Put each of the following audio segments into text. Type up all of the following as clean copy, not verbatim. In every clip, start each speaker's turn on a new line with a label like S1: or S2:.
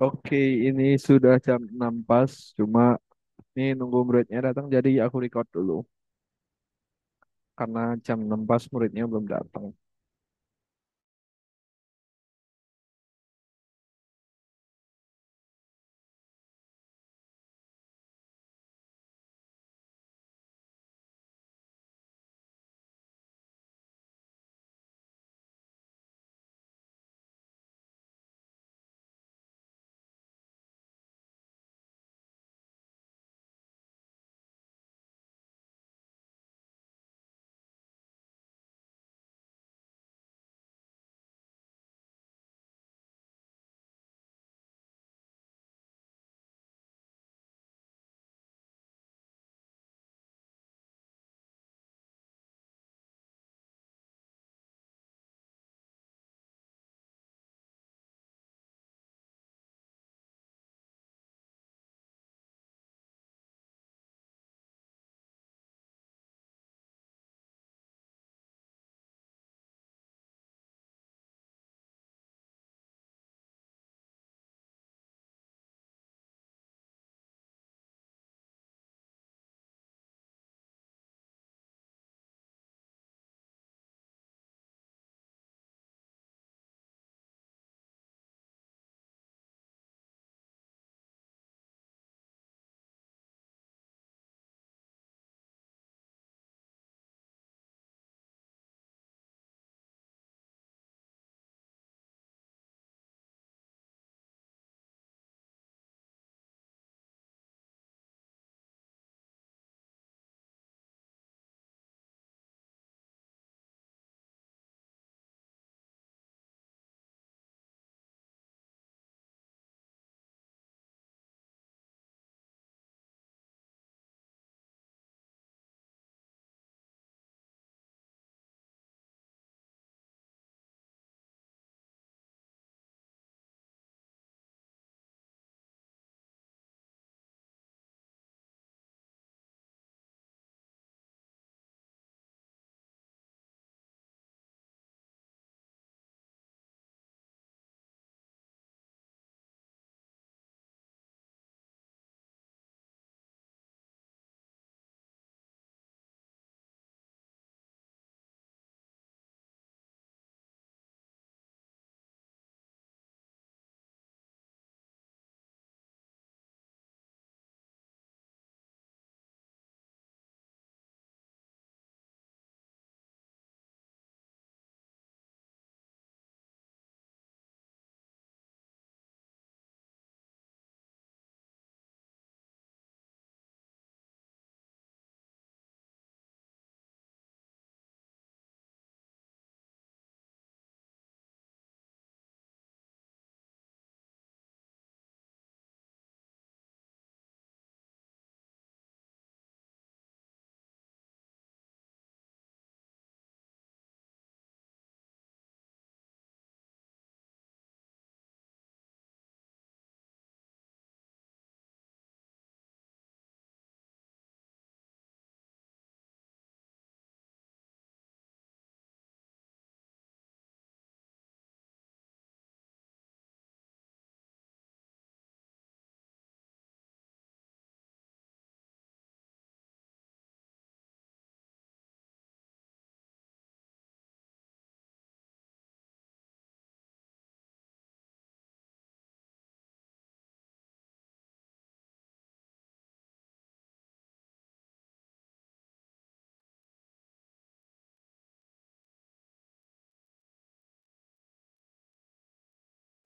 S1: Oke, ini sudah jam 6 pas, cuma ini nunggu muridnya datang jadi aku record dulu. Karena jam 6 pas muridnya belum datang.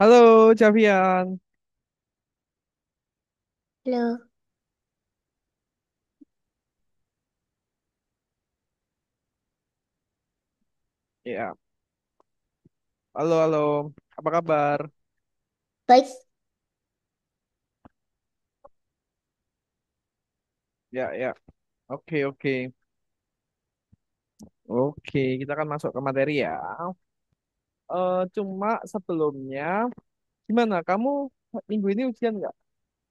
S1: Halo, Javian.
S2: Halo,
S1: Ya, halo, halo. Apa kabar?
S2: baik.
S1: Ya, ya. Oke, oke. Oke, kita akan masuk ke materi ya. Cuma sebelumnya, gimana? Kamu minggu ini ujian nggak?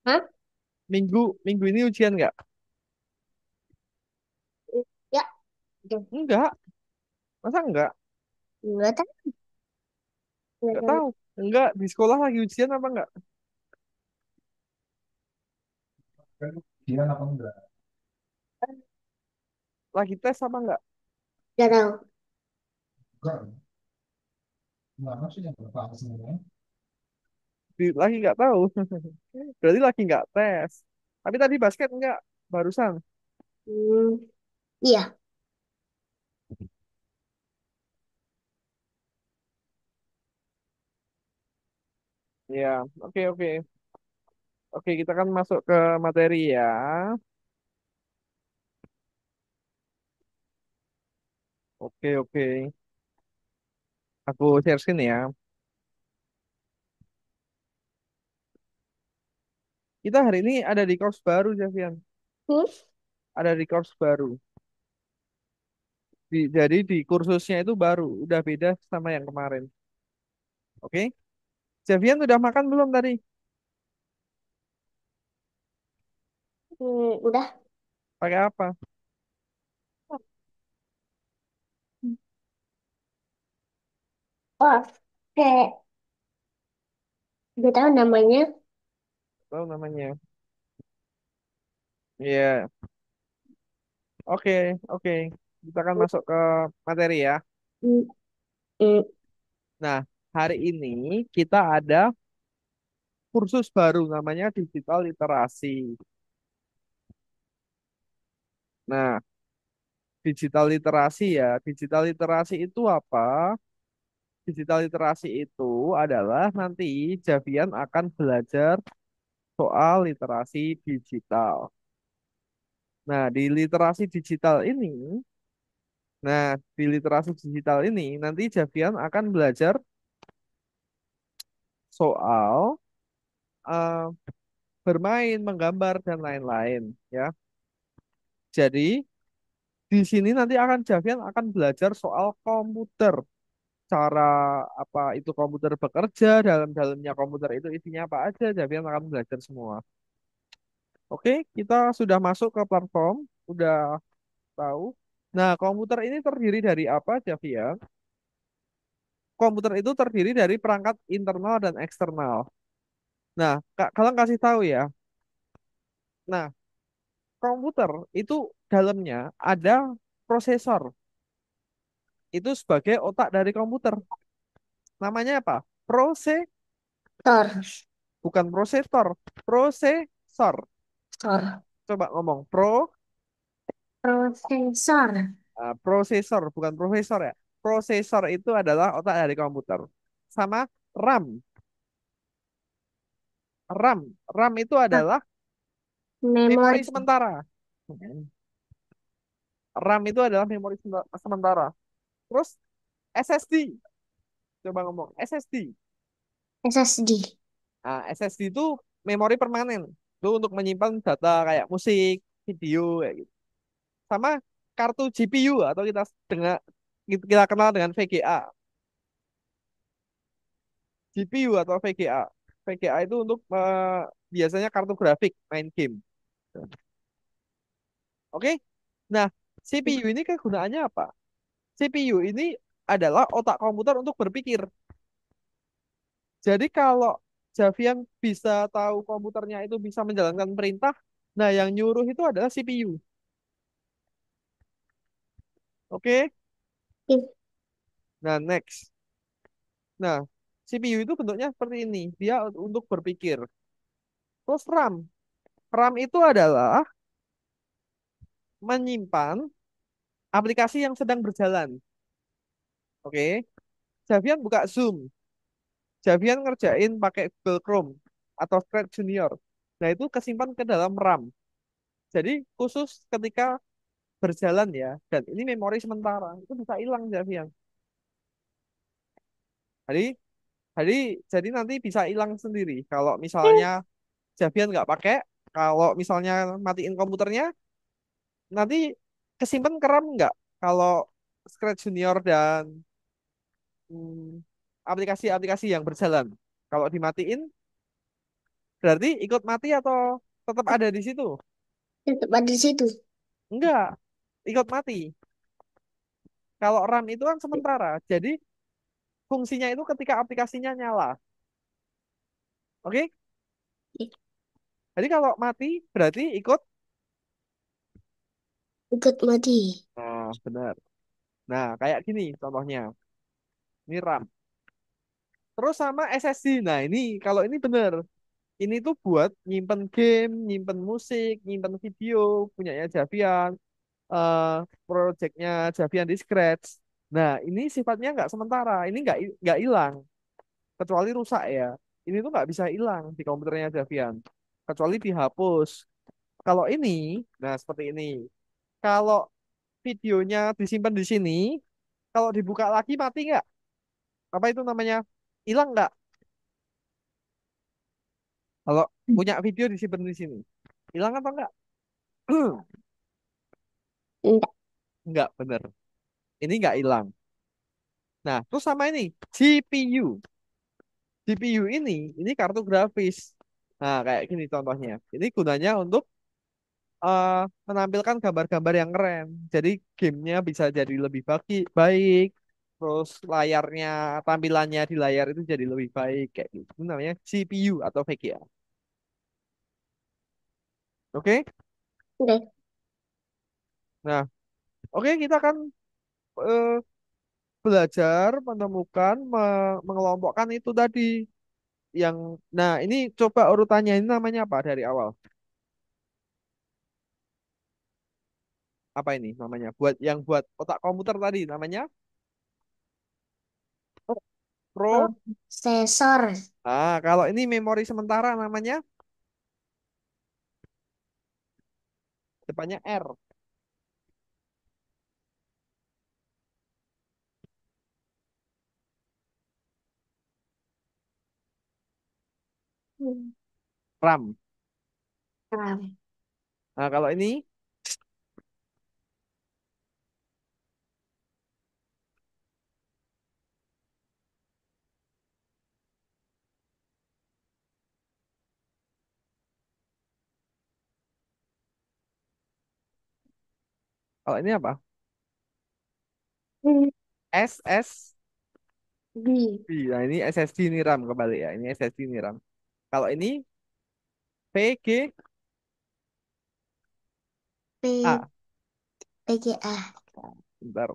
S2: Hah?
S1: Minggu ini ujian nggak?
S2: Ya, udah.
S1: Enggak. Masa enggak?
S2: Enggak tahu. Enggak
S1: Enggak
S2: tahu.
S1: tahu. Enggak, di sekolah lagi ujian apa enggak? Lagi tes apa enggak?
S2: Gak tahu.
S1: Lagi nggak tahu. Berarti lagi nggak tes. Tapi tadi basket enggak, barusan.
S2: Hmm, iya.
S1: Ya, oke oke. Oke, kita kan masuk ke materi ya. Oke oke. Aku share screen ya. Kita hari ini ada di course baru, Javian.
S2: Hmm,
S1: Ada di course baru. Jadi di kursusnya itu baru, udah beda sama yang kemarin. Oke? Javian udah makan belum tadi?
S2: udah.
S1: Pakai apa?
S2: Oh, kayak gak tahu namanya.
S1: Tahu namanya. Iya. Oke, oke. Kita akan masuk ke materi ya.
S2: Hmm, hmm,
S1: Nah, hari ini kita ada kursus baru namanya digital literasi. Nah, digital literasi ya. Digital literasi itu apa? Digital literasi itu adalah nanti Javian akan belajar soal literasi digital. Nah, di literasi digital ini, di literasi digital ini nanti Javian akan belajar soal eh, bermain, menggambar dan lain-lain ya. Jadi di sini nanti akan Javian akan belajar soal komputer, cara apa itu komputer bekerja, dalam-dalamnya komputer itu isinya apa aja, Javian akan belajar semua. Oke, kita sudah masuk ke platform, udah tahu. Nah, komputer ini terdiri dari apa, Javian? Komputer itu terdiri dari perangkat internal dan eksternal. Nah, kalian kasih tahu ya. Nah, komputer itu dalamnya ada prosesor. Itu sebagai otak dari komputer. Namanya apa?
S2: Tor.
S1: Bukan prosesor, prosesor.
S2: Tor.
S1: Coba ngomong
S2: Prosesor.
S1: prosesor, bukan profesor ya. Prosesor itu adalah otak dari komputer. Sama RAM. RAM itu
S2: Ah,
S1: adalah memori
S2: memori.
S1: sementara. RAM itu adalah memori sementara. Terus SSD. Coba ngomong SSD.
S2: SSD.
S1: Nah, SSD itu memori permanen. Itu untuk menyimpan data kayak musik, video kayak gitu. Sama kartu GPU atau kita kenal dengan VGA. GPU atau VGA. VGA itu untuk biasanya kartu grafik main game. Oke? Nah, CPU ini kegunaannya apa? CPU ini adalah otak komputer untuk berpikir. Jadi kalau Javian bisa tahu komputernya itu bisa menjalankan perintah, nah yang nyuruh itu adalah CPU. Oke? Nah, next. Nah, CPU itu bentuknya seperti ini. Dia untuk berpikir. Terus RAM. RAM itu adalah menyimpan aplikasi yang sedang berjalan. Oke? Javian buka Zoom. Javian ngerjain pakai Google Chrome atau Thread Junior. Nah, itu kesimpan ke dalam RAM. Jadi khusus ketika berjalan ya, dan ini memori sementara, itu bisa hilang Javian. Jadi, jadi, jadi nanti bisa hilang sendiri. Kalau misalnya Javian nggak pakai, kalau misalnya matiin komputernya, nanti kesimpan ke RAM nggak? Kalau Scratch Junior dan hmm, aplikasi-aplikasi yang berjalan. Kalau dimatiin, berarti ikut mati atau tetap ada di situ?
S2: Tetap ada di situ.
S1: Enggak, ikut mati. Kalau RAM itu kan sementara, jadi fungsinya itu ketika aplikasinya nyala. Oke? Jadi kalau mati berarti ikut.
S2: Ikut mati.
S1: Nah, benar. Nah, kayak gini contohnya. Ini RAM. Terus sama SSD. Nah, ini kalau ini bener. Ini tuh buat nyimpen game, nyimpen musik, nyimpen video, punyanya Javian, eh projectnya Javian di Scratch. Nah, ini sifatnya nggak sementara. Ini nggak hilang, kecuali rusak ya. Ini tuh nggak bisa hilang di komputernya Javian, kecuali dihapus. Kalau ini, nah seperti ini. Kalau videonya disimpan di sini, kalau dibuka lagi mati nggak? Apa itu namanya? Hilang nggak? Kalau punya video disimpan di sini, hilang atau nggak?
S2: Enggak.
S1: Nggak bener. Ini nggak hilang. Nah, terus sama ini GPU. GPU ini kartu grafis. Nah, kayak gini contohnya. Ini gunanya untuk eh, menampilkan gambar-gambar yang keren. Jadi gamenya bisa jadi lebih baik. Terus layarnya, tampilannya di layar itu jadi lebih baik kayak gitu. Itu namanya GPU atau VGA. Oke?
S2: Oke.
S1: Nah, oke kita akan eh, belajar menemukan, mengelompokkan itu tadi yang. Nah, ini coba urutannya ini namanya apa dari awal? Apa ini namanya? Buat otak komputer tadi namanya Pro.
S2: Prosesor.
S1: Nah, kalau ini memori sementara namanya depannya R.
S2: Hmm.
S1: RAM.
S2: RAM.
S1: Nah, kalau ini apa?
S2: Hmm.
S1: SSD.
S2: B.
S1: Nah, ini SSD ini RAM kembali ya. Ini SSD ini RAM. Kalau ini VGA.
S2: P. PGA.
S1: Bentar.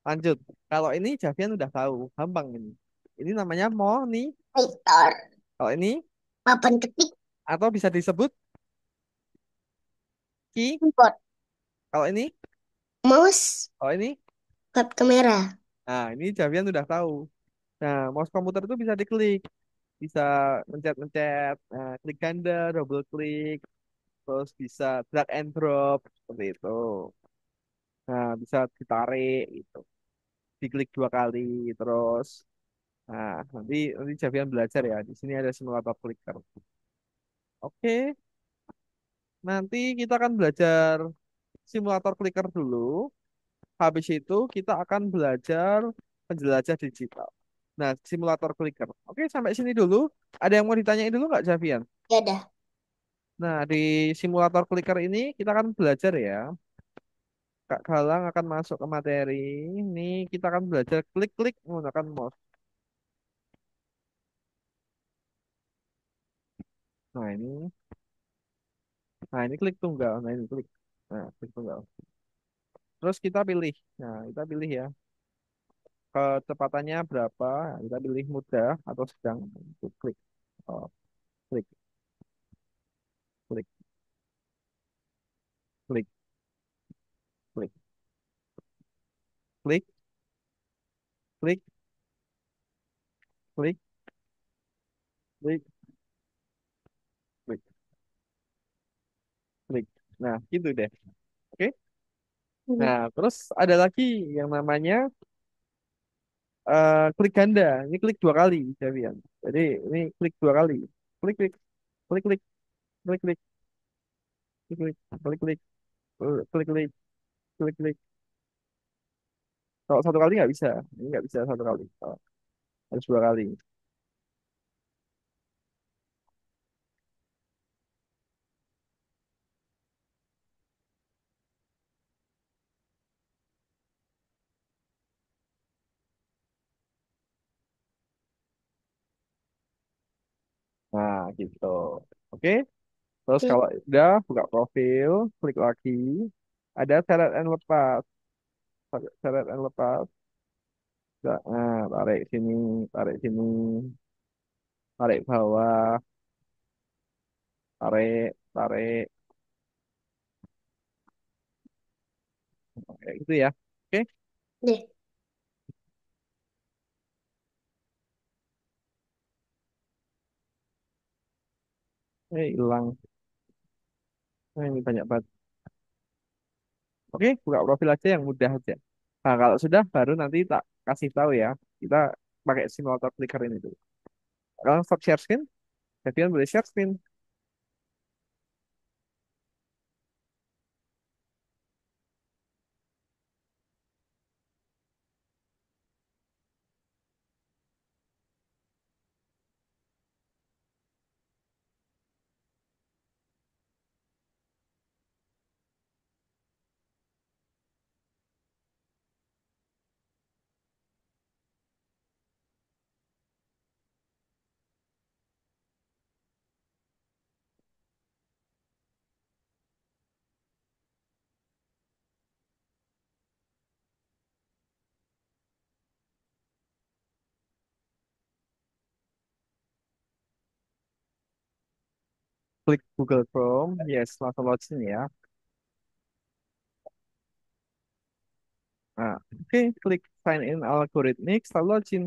S1: Lanjut. Kalau ini Javian udah tahu, gampang ini. Ini namanya moni.
S2: Monitor.
S1: Kalau ini
S2: Papan ketik.
S1: atau bisa disebut key.
S2: Keyboard.
S1: Kalau ini,
S2: Mouse.
S1: kalau ini.
S2: Web kamera.
S1: Nah, ini Javian udah tahu. Nah, mouse komputer itu bisa diklik, bisa mencet-mencet, nah, klik ganda, double klik, terus bisa drag and drop seperti itu. Nah, bisa ditarik gitu, diklik 2 kali, terus. Nah, nanti Javian belajar ya. Di sini ada simulator clicker. Oke, nanti kita akan belajar simulator clicker dulu. Habis itu kita akan belajar penjelajah digital. Nah, simulator clicker. Oke, sampai sini dulu. Ada yang mau ditanyain dulu nggak, Javian?
S2: Ya dah.
S1: Nah, di simulator clicker ini kita akan belajar ya. Kak Galang akan masuk ke materi. Ini kita akan belajar klik-klik menggunakan mouse. Nah, ini klik tunggal. Nah, ini klik. Nah, klik tunggal. Terus kita pilih. Nah, kita pilih ya. Kecepatannya berapa? Nah, kita pilih mudah atau sedang. Itu klik. Oh, klik, klik, klik, klik, klik, klik, klik, klik, klik, klik. Nah, gitu deh. Oke.
S2: Hmm.
S1: Nah, terus ada lagi yang namanya klik ganda. Ini klik 2 kali, Javian. Jadi ini klik 2 kali. Klik, klik, klik, klik, klik, klik, klik, klik, klik, klik, klik, klik, klik, klik. Kalau 1 kali nggak bisa. Ini nggak bisa 1 kali. Oh, harus 2 kali. Nah, gitu. Oke. Terus
S2: Oke.
S1: kalau udah buka profil, klik lagi. Ada seret and lepas. Seret and lepas. Nah, tarik sini, tarik bawah, tarik, tarik. Kayak gitu ya. Oke,
S2: Deh.
S1: hilang. Nah, ini banyak banget. Oke, buka profil aja yang mudah aja. Nah, kalau sudah baru nanti tak kasih tahu ya. Kita pakai simulator clicker ini dulu. Kalau stop share screen, Devian boleh share screen. Klik Google Chrome. Yes, langsung login ya. Nah, oke, klik sign in algorithmic, lalu login.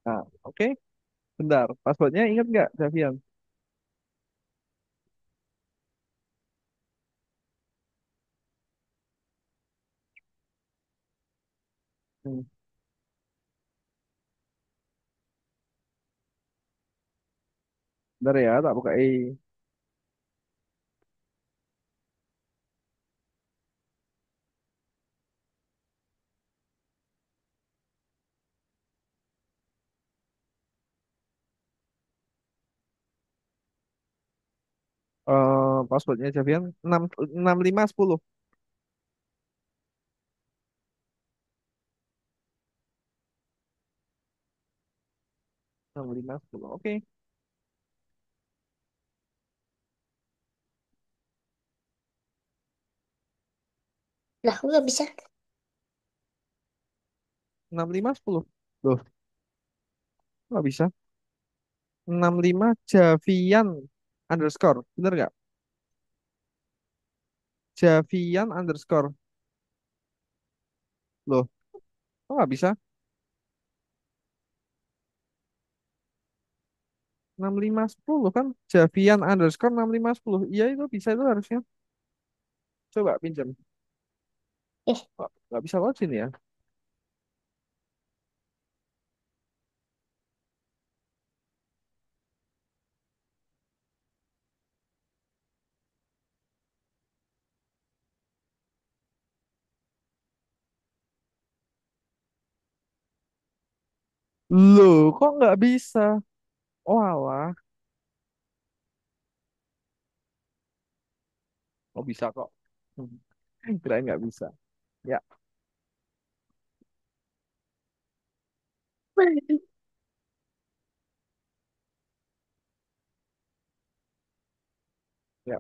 S1: Nah, oke, bentar. Passwordnya ingat nggak, Davian? Bentar ya, tak buka. Passwordnya Davian 6510. 6510. Oke.
S2: Lah, gue gak bisa.
S1: 6510. Loh, nggak bisa. 65 Javian underscore. Bener nggak? Javian underscore. Loh, kok nggak bisa? 6510 kan? Javian underscore 6510. Iya itu bisa itu harusnya. Coba pinjam.
S2: Eh,
S1: Kok nggak bisa login ya? Loh, kok nggak bisa? Oh alah. Oh bisa kok. Kirain nggak bisa. Ya, ya.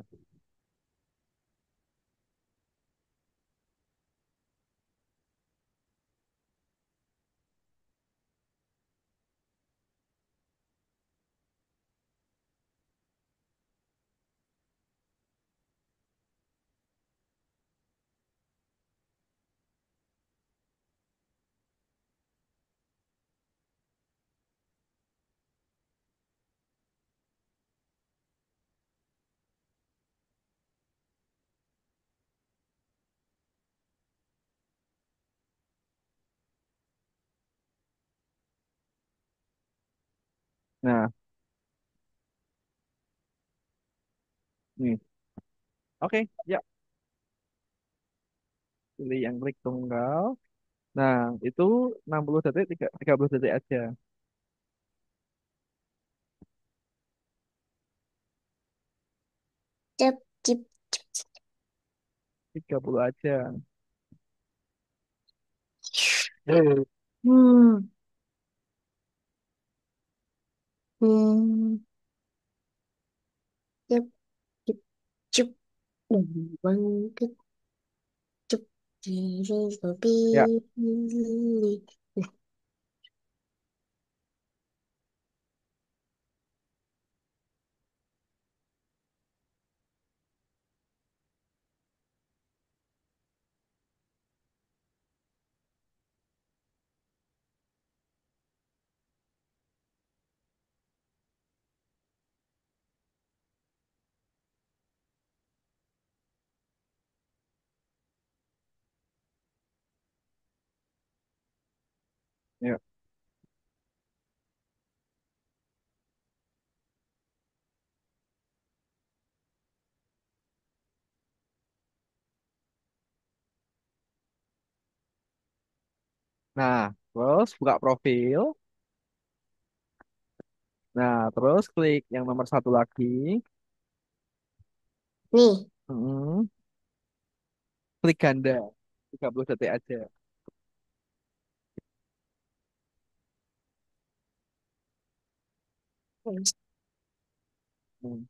S1: Nah, nih. Oke, ya. Pilih yang klik tunggal. Nah, itu 60 detik, 30 detik aja.
S2: Cep, cip.
S1: 30 aja.
S2: Hmm. Hmm. Cep, cip, cup. Bang, cup.
S1: Ya.
S2: Pilih.
S1: Ya. Nah, terus buka profil. Nah, terus klik yang nomor satu lagi.
S2: Nih.
S1: Hmm, klik ganda. 30 detik aja. Hmm.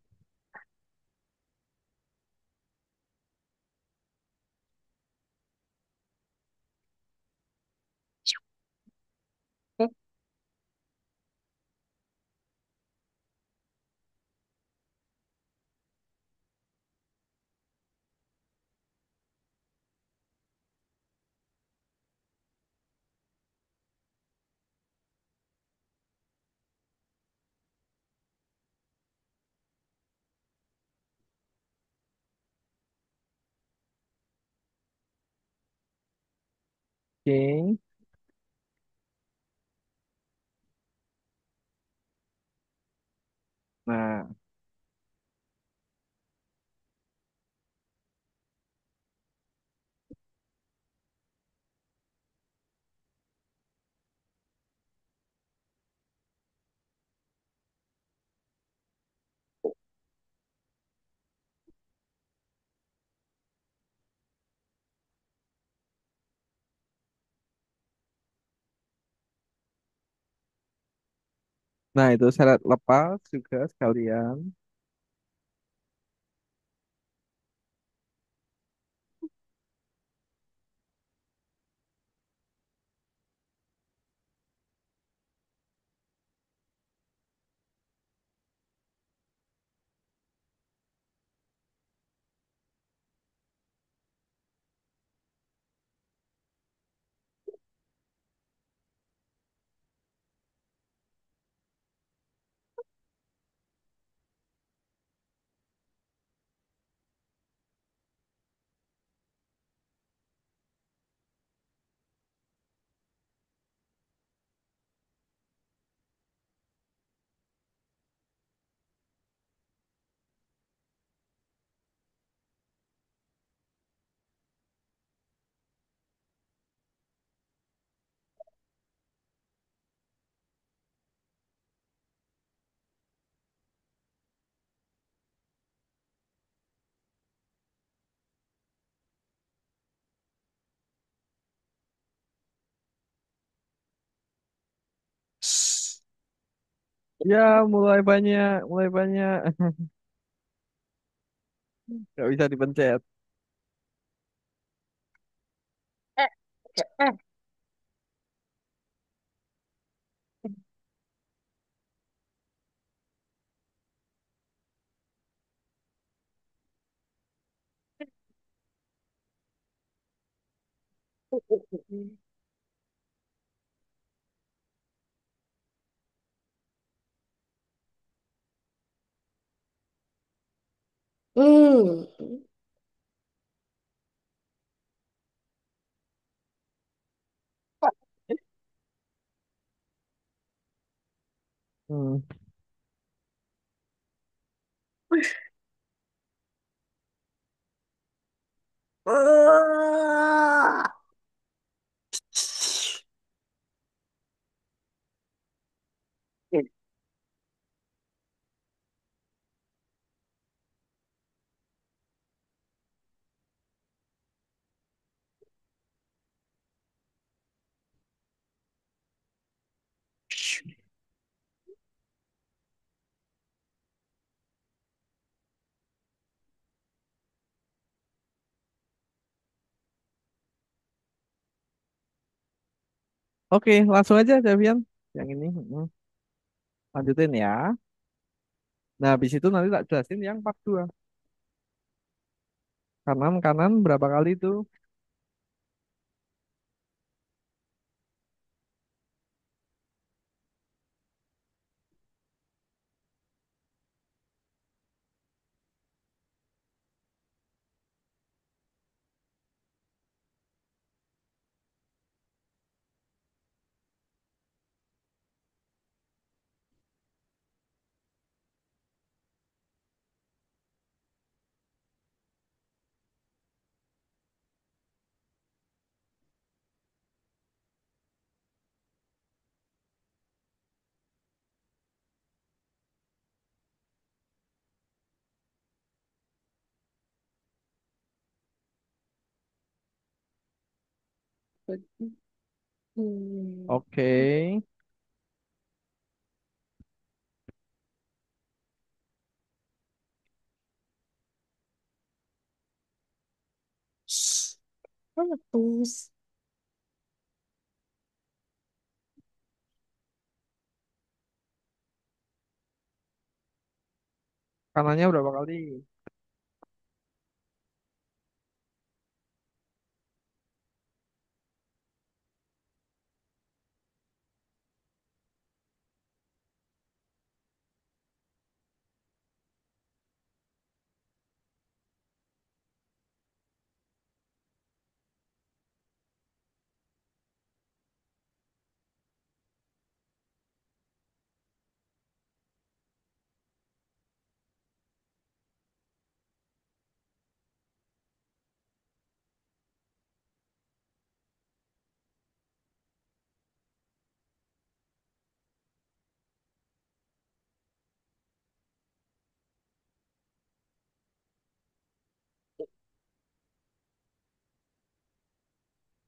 S1: Oke. Nah, nah itu syarat lepas juga sekalian. Ya, mulai banyak, mulai banyak. Gak bisa dipencet.
S2: Eh, eh. Hmm.
S1: Hmm. Oke, langsung aja Davian. Yang ini. Lanjutin ya. Nah, habis itu nanti tak jelasin yang part 2. Kanan, kanan berapa kali itu? Oke.
S2: Bagus.
S1: Kanannya berapa kali?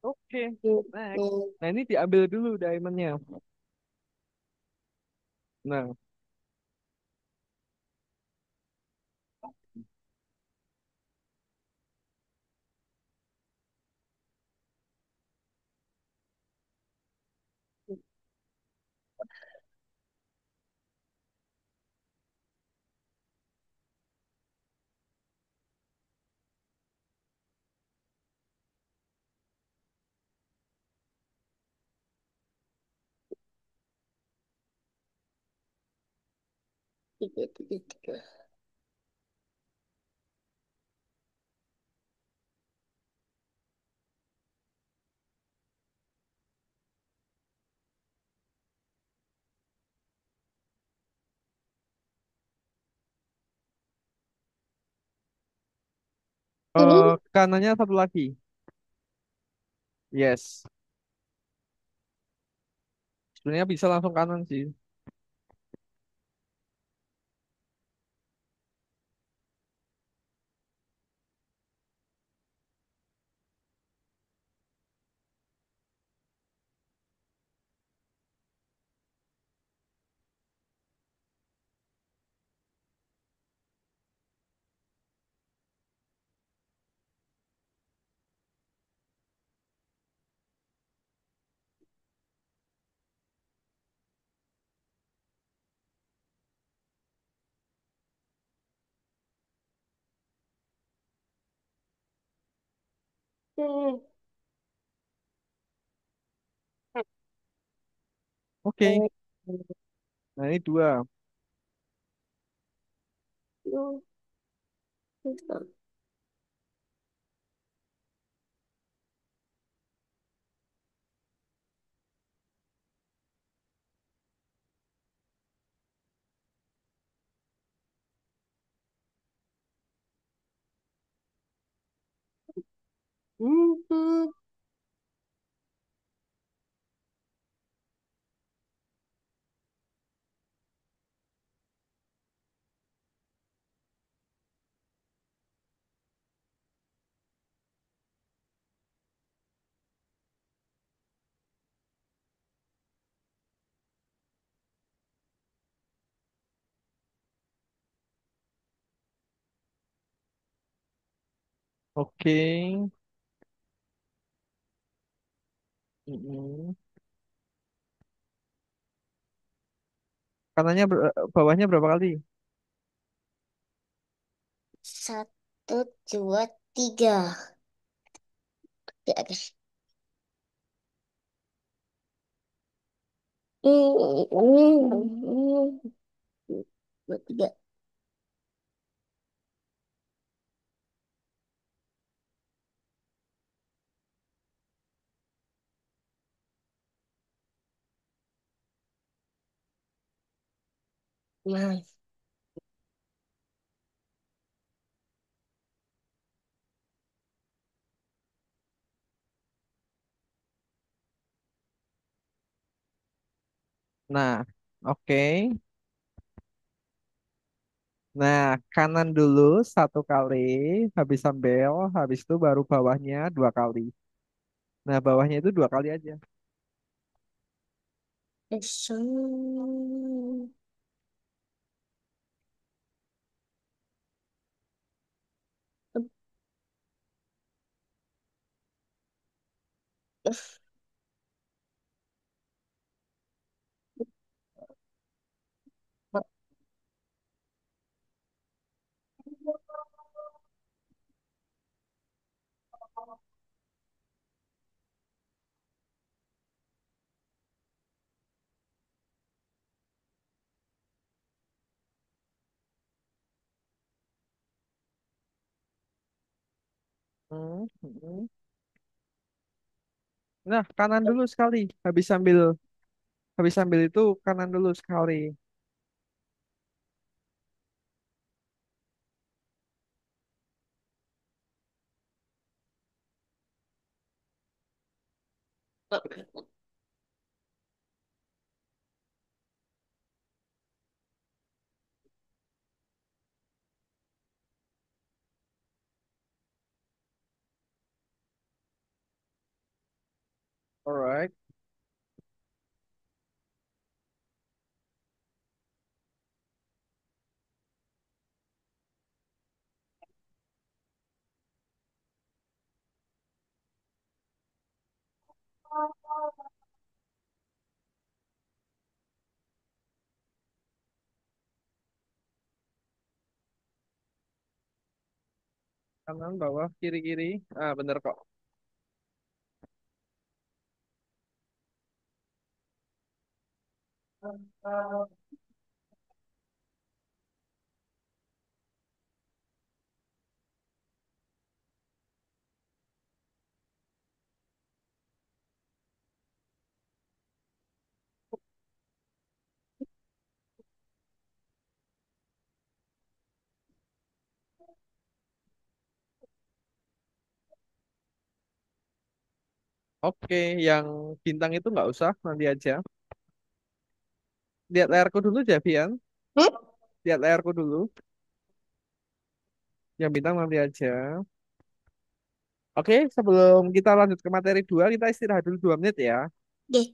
S1: Oke, next. Nah, ini diambil dulu diamondnya. Nah,
S2: Tiga, tiga, tiga. Ini
S1: kanannya satu lagi. Yes. Sebenarnya bisa langsung kanan sih.
S2: hmm,
S1: Oke.
S2: eh,
S1: Nah, ini dua.
S2: no, no. Hmm.
S1: Oke. Mm-mm. Bawahnya berapa kali?
S2: Satu, dua, tiga. Oke, oke. Dua, tiga. Nah,
S1: Nah, oke. Nah, kanan dulu satu kali, habis sambel, habis itu baru bawahnya dua kali. Nah, bawahnya itu dua kali aja. Hmm. Nah, kanan dulu sekali. Habis sambil itu kanan dulu sekali. Alright. Kanan, bawah, kiri, kiri. Ah, bener kok. Oke, yang bintang itu nggak usah, nanti aja. Lihat layarku dulu, Javian.
S2: Hmm?
S1: Lihat layarku dulu. Yang bintang nanti aja. Oke, sebelum kita lanjut ke materi dua, kita istirahat dulu 2 menit ya.
S2: Oke,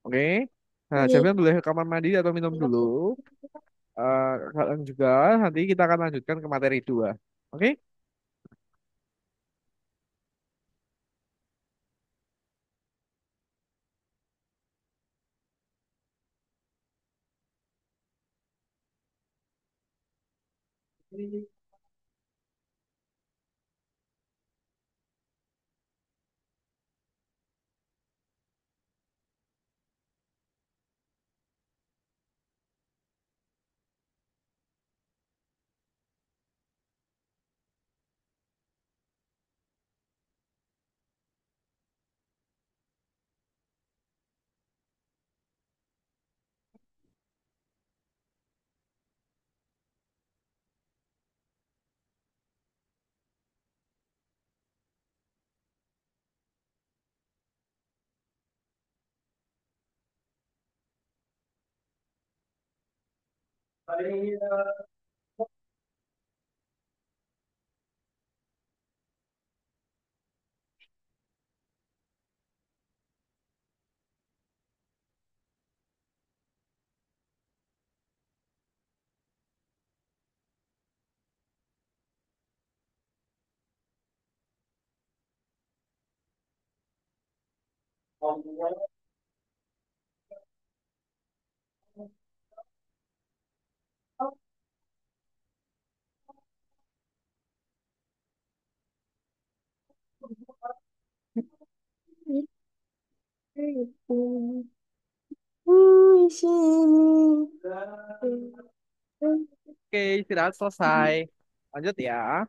S1: Oke. Nah,
S2: oke.
S1: Javian boleh ke kamar mandi atau minum dulu. Kalian juga, nanti kita akan lanjutkan ke materi dua. Oke? Oke, istirahat selesai. Lanjut ya.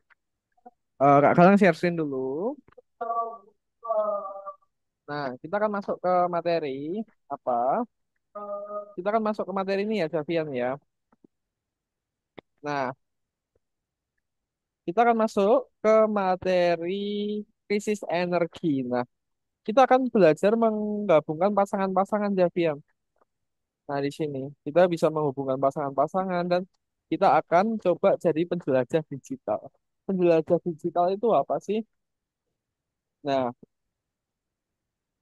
S1: Kak Galang share screen dulu. Nah, kita akan masuk ke materi apa? Kita akan masuk ke materi ini ya, Javian ya. Nah, kita akan masuk ke materi krisis energi. Nah, kita akan belajar menggabungkan pasangan-pasangan, Javian. Nah, di sini kita bisa menghubungkan pasangan-pasangan dan kita akan coba jadi penjelajah digital. Penjelajah digital itu apa sih? Nah,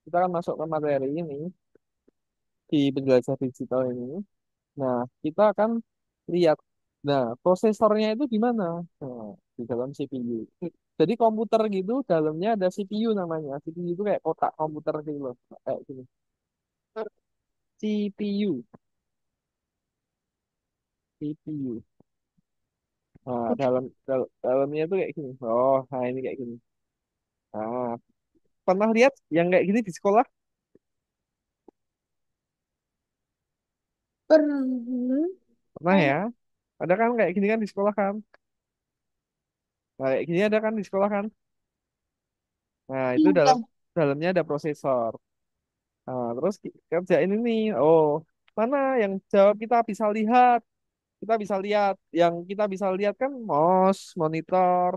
S1: kita akan masuk ke materi ini di penjelajah digital ini. Nah, kita akan lihat. Nah, prosesornya itu di mana? Nah, di dalam CPU. Jadi komputer gitu, dalamnya ada CPU namanya. CPU itu kayak kotak komputer gitu loh, kayak gini. CPU, CPU. Nah, dalamnya itu kayak gini. Oh, nah ini kayak gini. Nah, pernah lihat yang kayak gini di sekolah?
S2: Pernah.
S1: Pernah ya? Ada kan kayak gini kan di sekolah kan? Nah, kayak gini ada kan di sekolah kan? Nah, itu
S2: Iya.
S1: dalamnya ada prosesor. Nah, terus kerjain ini. Oh, mana yang jawab kita bisa lihat? Kita bisa lihat. Yang kita bisa lihat kan mouse, monitor.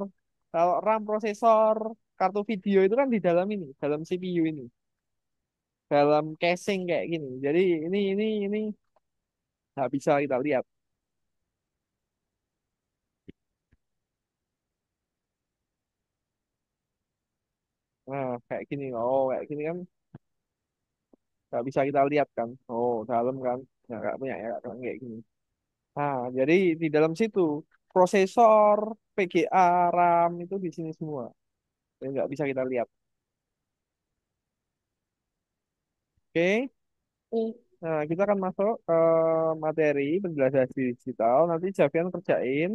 S1: Kalau RAM, prosesor, kartu video itu kan di dalam ini, dalam CPU ini, dalam casing kayak gini. Jadi ini nggak bisa kita lihat. Nah, kayak gini. Oh, kayak gini kan nggak bisa kita lihat kan. Oh, dalam kan. Ya, nggak punya ya, kayak gini. Nah, jadi di dalam situ prosesor, VGA, RAM itu di sini semua. Jadi nggak bisa kita lihat. Oke, nah kita akan masuk ke materi penjelasan digital. Nanti Javian kerjain.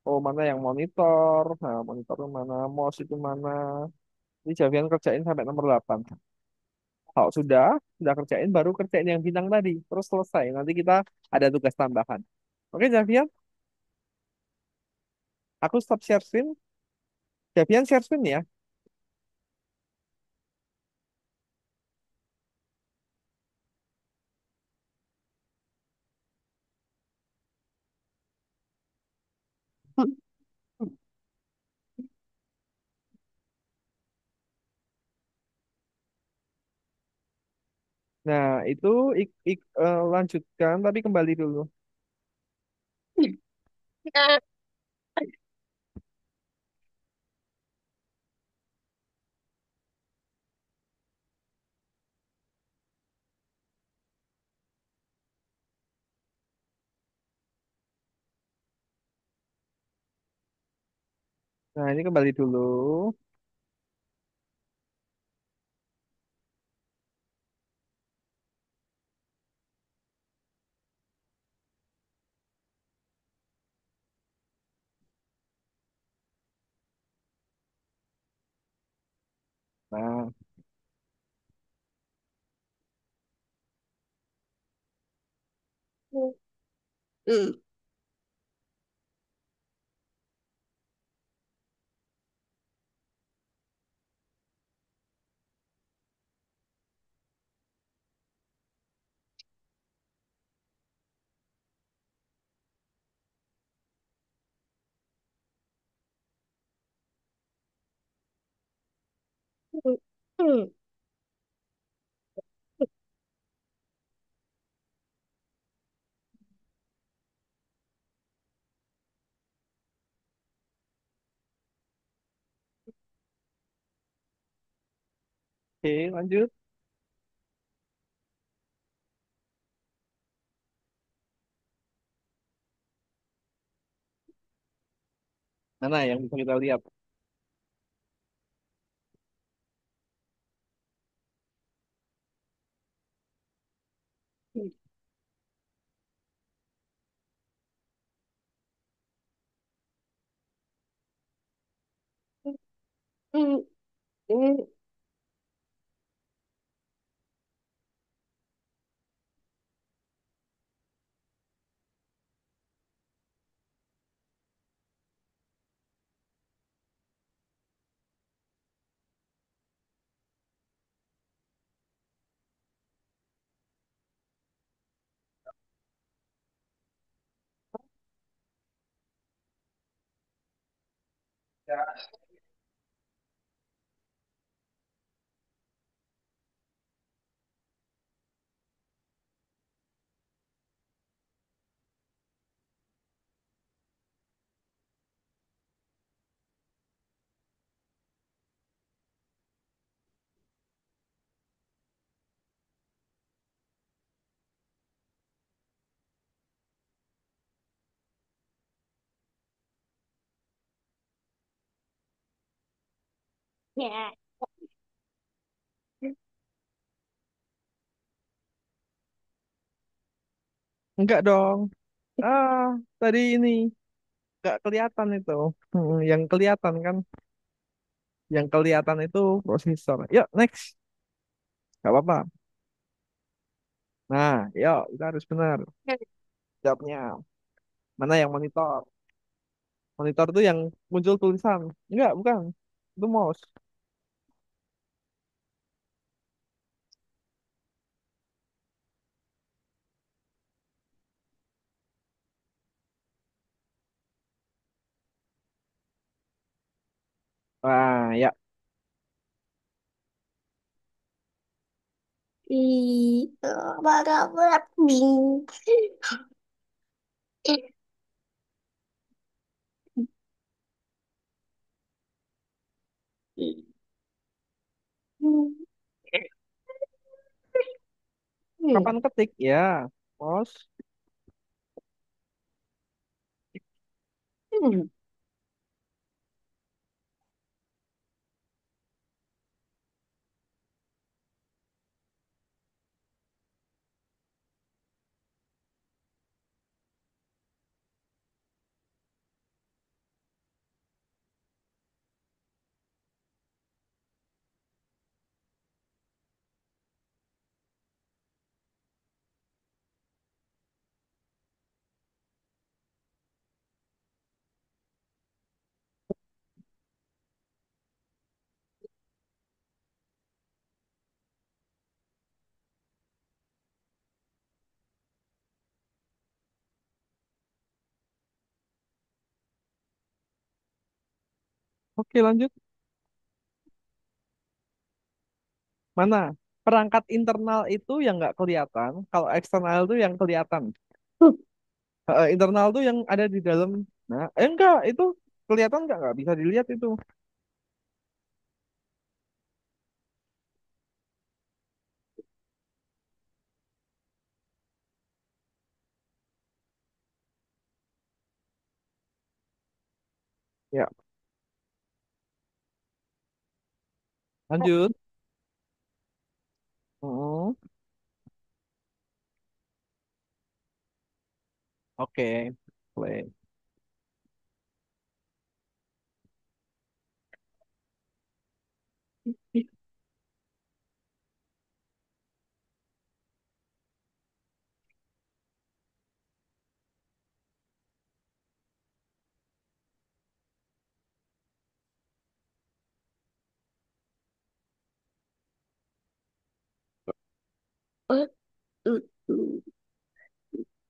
S1: Oh mana yang monitor, nah monitor itu mana, mouse itu mana. Ini Javian kerjain sampai nomor 8. Kalau sudah kerjain baru kerjain yang bintang tadi. Terus selesai. Nanti kita ada tugas tambahan. Oke Javian, aku stop share screen. Javian share screen ya. Nah, itu lanjutkan, tapi kembali dulu. Nah, ini kembali dulu. Nah, Oke, lanjut. Mana yang bisa kita lihat?
S2: Hmm, hmm, ya.
S1: Enggak dong. Ah, tadi ini enggak kelihatan itu. Yang kelihatan kan, yang kelihatan itu prosesor. Yuk, next. Enggak apa-apa. Nah, yuk, kita harus benar jawabnya. Mana yang monitor? Monitor itu yang muncul tulisan. Enggak, bukan. Itu mouse. Wah, ya.
S2: Berat bingung.
S1: Kapan ketik? Ya, mouse. Oke, lanjut. Mana? Perangkat internal itu yang nggak kelihatan. Kalau eksternal itu yang kelihatan. Internal tuh yang ada di dalam. Nah, enggak, itu kelihatan nggak? Nggak bisa dilihat itu. Ya, lanjut. Hmm, oke, play.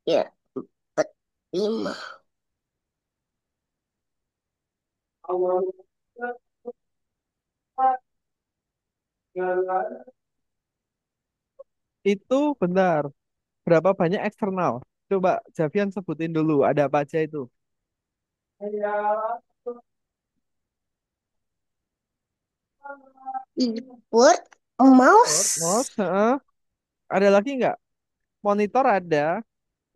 S2: Ya, empat, lima.
S1: Itu benar. Berapa banyak eksternal? Coba Javian sebutin dulu. Ada apa aja itu?
S2: Keyboard, Oh,
S1: Mouse,
S2: mouse.
S1: heeh. Ada lagi nggak? Monitor ada,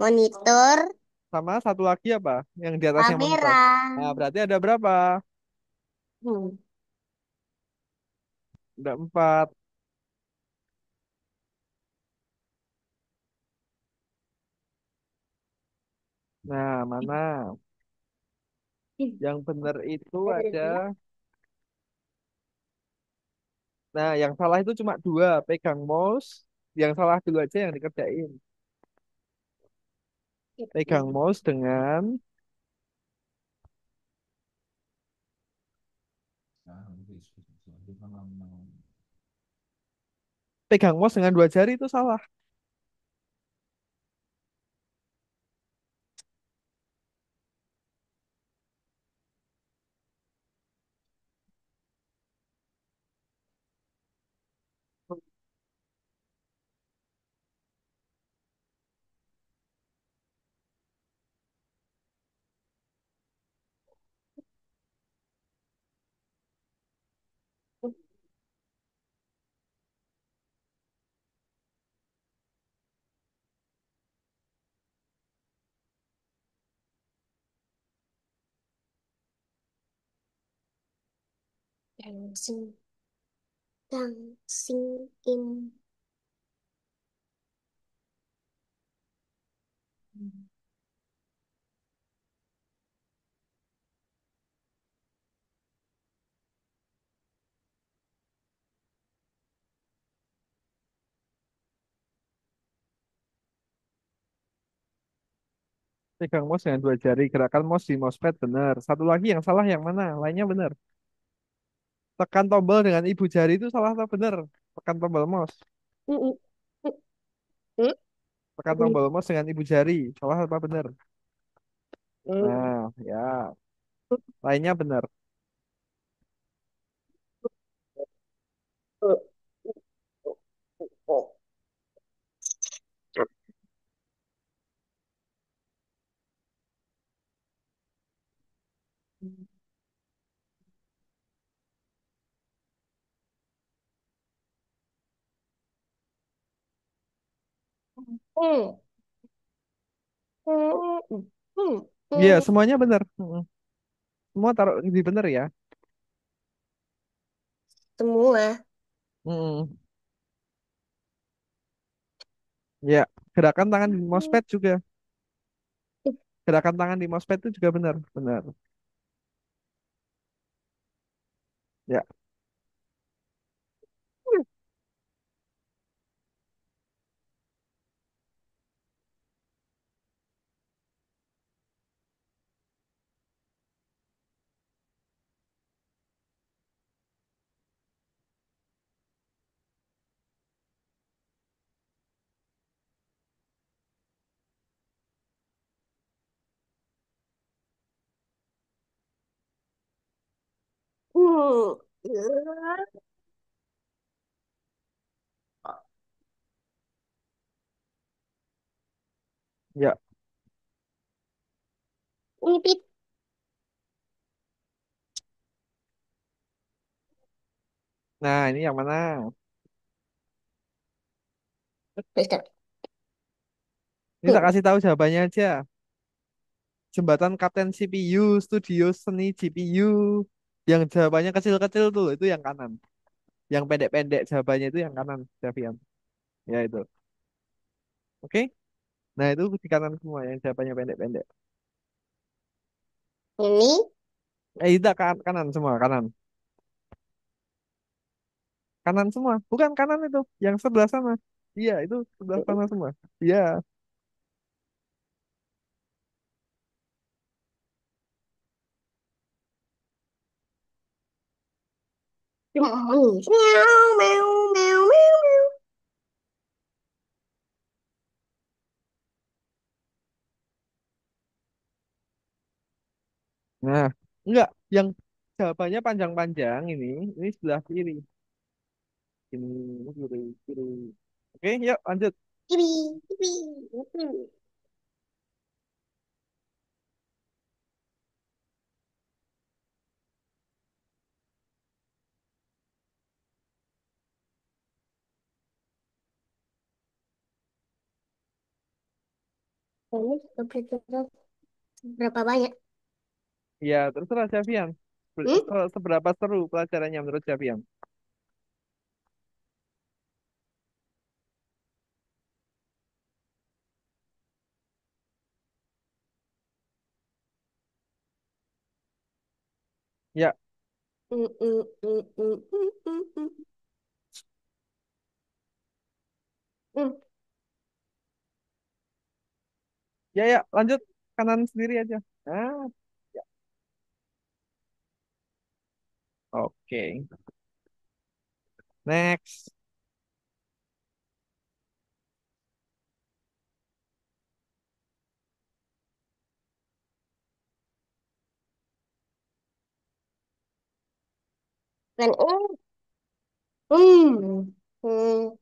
S2: Monitor.
S1: sama satu lagi apa? Yang di atasnya monitor.
S2: Kamera.
S1: Nah, berarti ada berapa?
S2: Hmm.
S1: Udah empat. Nah, mana? Yang benar itu ada. Nah, yang salah itu cuma dua. Pegang mouse. Yang salah dulu aja yang dikerjain. Pegang mouse dengan. Pegang mouse dengan dua jari itu salah.
S2: Dancing, dancing in.
S1: Pegang mouse dengan dua jari. Gerakan mouse di mousepad benar. Satu lagi yang salah yang mana? Lainnya benar. Tekan tombol dengan ibu jari itu salah atau benar? Tekan tombol mouse.
S2: Mm, mm, mm,
S1: Tekan
S2: mm,
S1: tombol mouse dengan ibu jari. Salah apa benar?
S2: mm,
S1: Nah, ya. Lainnya benar.
S2: mm, mm, mm,
S1: Iya,
S2: mm.
S1: semuanya benar. Semua taruh di benar ya.
S2: Semua.
S1: Mm. Ya, gerakan tangan di mousepad juga. Gerakan tangan di mousepad itu juga benar. Benar. Ya.
S2: Mm.
S1: Ya.
S2: Ngipit.
S1: Nah, ini yang mana?
S2: Mister.
S1: Ini tak kasih tahu jawabannya aja. Jembatan Kapten CPU, Studio Seni GPU. Yang jawabannya kecil-kecil tuh, itu yang kanan. Yang pendek-pendek jawabannya itu yang kanan, Davian. Ya itu. Oke? Nah, itu di kanan semua yang jawabannya pendek-pendek.
S2: Ini.
S1: Itu kanan semua, kanan. Kanan semua. Bukan kanan itu, yang sebelah sana. Iya, itu sebelah sana semua. Iya.
S2: Meow, meow, meow, meow.
S1: Nah, enggak, yang jawabannya panjang-panjang ini sebelah kiri. Ini kiri, kiri. Oke, yuk lanjut.
S2: Kiwi, kiwi. Ini berapa banyak?
S1: Ya, terserah Javian.
S2: Hmm?
S1: Seberapa seru pelajarannya menurut Javian? Ya,
S2: Hmm, hmm, hmm, hmm, hmm, hmm, hmm. Hmm.
S1: ya, ya, lanjut kanan sendiri aja. Ah, ya. Oke. Next.
S2: Kan, hmm. Hmm.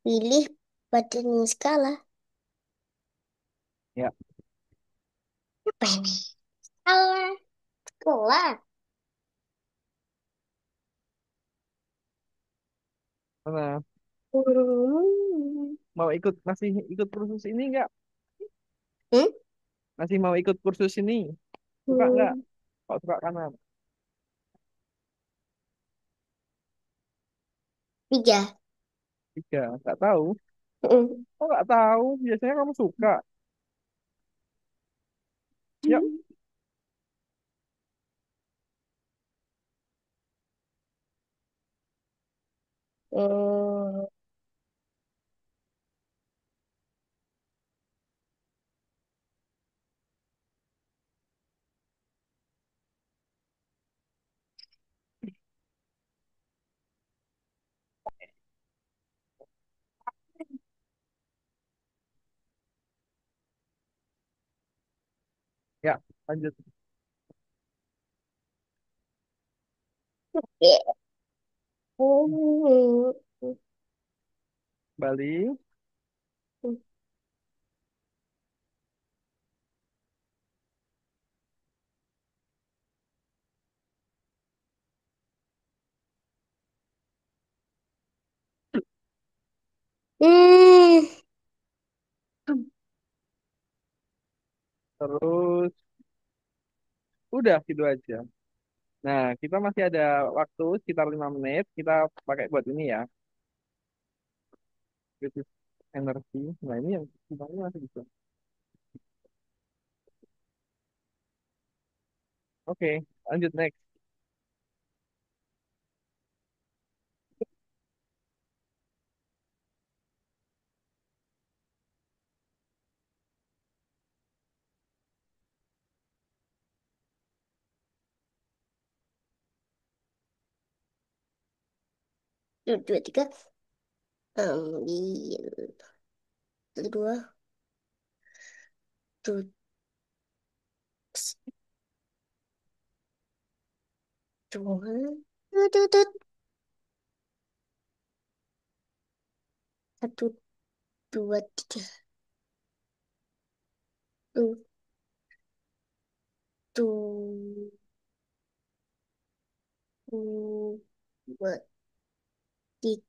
S2: Pilih badannya skala.
S1: Ya,
S2: Apa ini? Skala. Skala.
S1: mana?
S2: Hmm.
S1: Mau ikut masih ikut kursus ini nggak?
S2: Hmm?
S1: Masih mau ikut kursus ini? Suka nggak?
S2: Hmm.
S1: Kok suka kanan?
S2: Tiga.
S1: Tiga, nggak tahu.
S2: Hmm.
S1: Kok nggak tahu? Biasanya kamu suka. Yuk,
S2: Hmm.
S1: ya, lanjut.
S2: Oke. Hmm.
S1: Balik.
S2: Hmm.
S1: Terus, udah gitu aja. Nah, kita masih ada waktu sekitar 5 menit. Kita pakai buat ini ya. Krisis energi. Nah, ini yang sebenarnya masih bisa. Oke, lanjut next.
S2: Satu, dua, tiga. Ambil. Satu, dua. Tuh, dua. Tuh, tuh. Satu, dua, tiga. Tuh, tuh. Dua, tiga.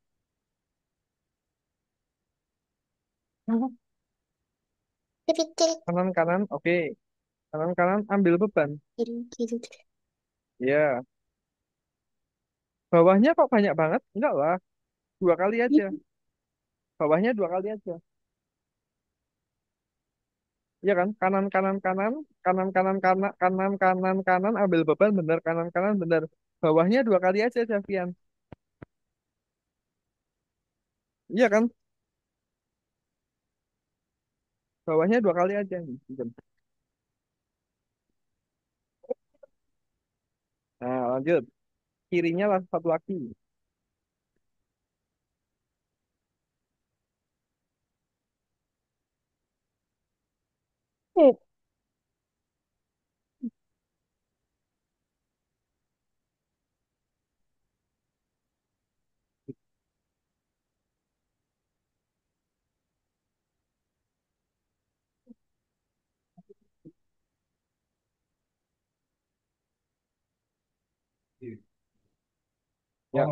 S2: Kiri,
S1: Kanan kanan, oke. Kanan kanan, ambil beban.
S2: kiri, kiri, kiri.
S1: Ya. Bawahnya kok banyak banget? Enggak lah. 2 kali aja. Bawahnya 2 kali aja. Iya kan? Kanan kanan kanan, kanan kanan kanan, kanan kanan kanan, ambil beban bener, kanan kanan bener. Bawahnya 2 kali aja, Javian. Iya kan? Bawahnya 2 kali aja. Nah, lanjut. Kirinya lah satu lagi.
S2: Hmm.
S1: Ya,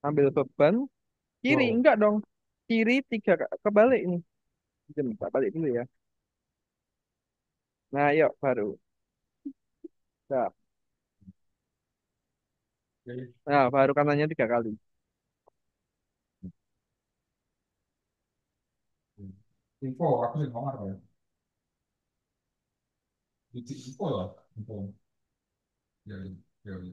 S1: ambil beban. Kiri, enggak dong. Kiri tiga kebalik ini. Jemput balik dulu ya. Nah, yuk baru. Nah, nah, baru kanannya tiga kali.
S3: Info, aku sih ngomong apa ya? Di info lah, info. Ya, ya, ya.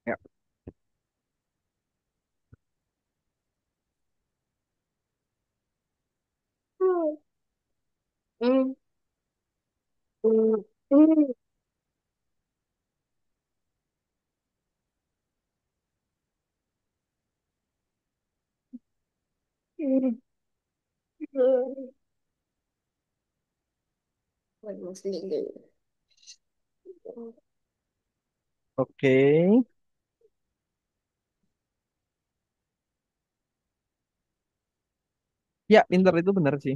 S1: Ya.
S2: Hmm. Hmm. Hmm. Hmm. Hmm. Hmm. Waduh, sendiri.
S1: Oke. Ya, pinter itu benar sih.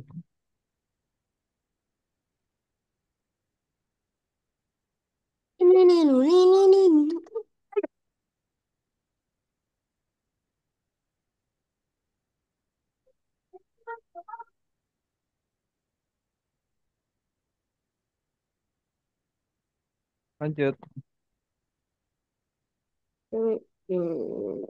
S1: Lanjut.
S2: Hmm. Hmm.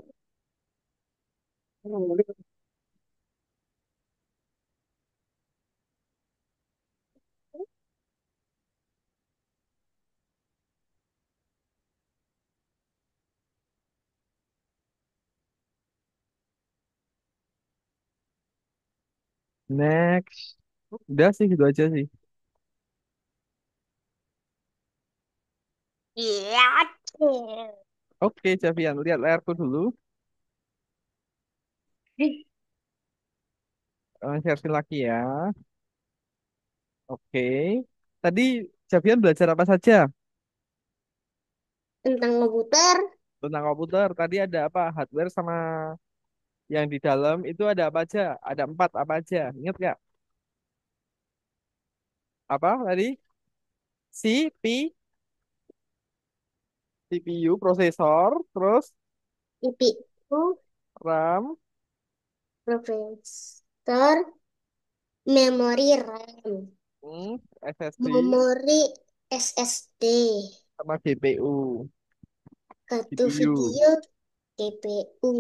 S1: Next. Udah sih, gitu aja sih.
S2: Iya.
S1: Oke, Javian. Lihat layarku dulu. Share lagi ya. Oke. Tadi Javian belajar apa saja?
S2: Tentang komputer.
S1: Tentang komputer. Tadi ada apa? Hardware sama yang di dalam itu ada apa aja? Ada empat apa aja? Ingat nggak? Apa tadi? CPU, prosesor, terus
S2: CPU,
S1: RAM,
S2: profesor, memori RAM,
S1: SSD,
S2: memori SSD,
S1: sama GPU,
S2: kartu
S1: GPU.
S2: video, GPU,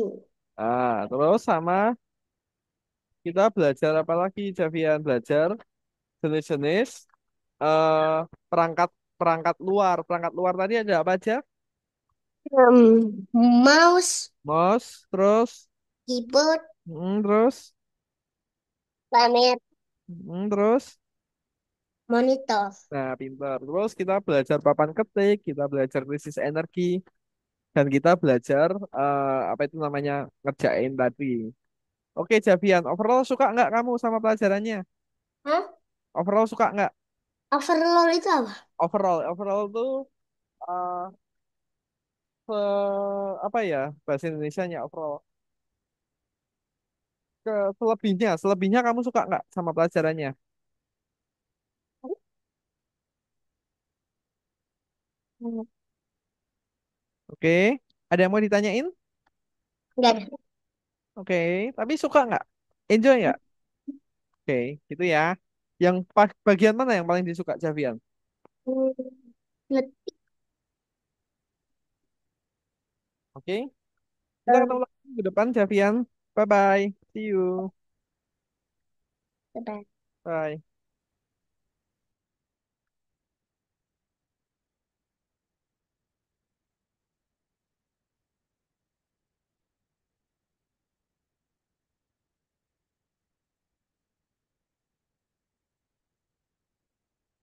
S1: Terus sama kita belajar apa lagi, Javian? Belajar jenis-jenis eh perangkat perangkat luar. Perangkat luar tadi ada apa aja?
S2: mouse,
S1: Mouse, terus,
S2: keyboard,
S1: terus,
S2: kamera,
S1: terus.
S2: monitor.
S1: Nah, pintar. Terus kita belajar papan ketik, kita belajar krisis energi, dan kita belajar apa itu namanya ngerjain tadi. Oke, Javian. Overall suka nggak kamu sama pelajarannya?
S2: Hah?
S1: Overall suka nggak?
S2: Overload itu apa?
S1: Overall tuh eh apa ya bahasa Indonesianya overall? Selebihnya kamu suka nggak sama pelajarannya? Oke, ada yang mau ditanyain?
S2: Enggak ada.
S1: Oke, tapi suka nggak? Enjoy nggak? Oke, gitu ya. Yang bagian mana yang paling disuka, Javian?
S2: Hmm,
S1: Oke, kita ketemu lagi minggu depan, Javian. Bye bye. See you.
S2: Lepas.
S1: Bye.